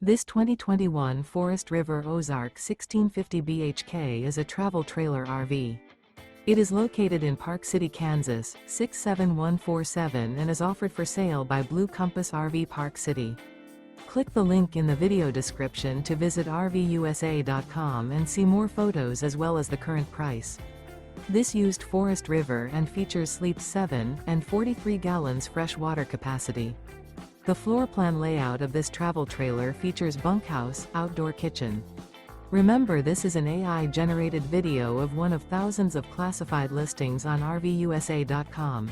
This 2021 Forest River Ozark 1650 BHK is a travel trailer RV. It is located in Park City, Kansas, 67147 and is offered for sale by Blue Compass RV Park City. Click the link in the video description to visit RVUSA.com and see more photos as well as the current price. This used Forest River and features sleeps 7 and 43 gallons fresh water capacity. The floor plan layout of this travel trailer features bunkhouse, outdoor kitchen. Remember, this is an AI-generated video of one of thousands of classified listings on RVUSA.com.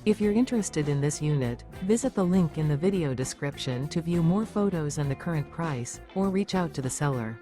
If you're interested in this unit, visit the link in the video description to view more photos and the current price, or reach out to the seller.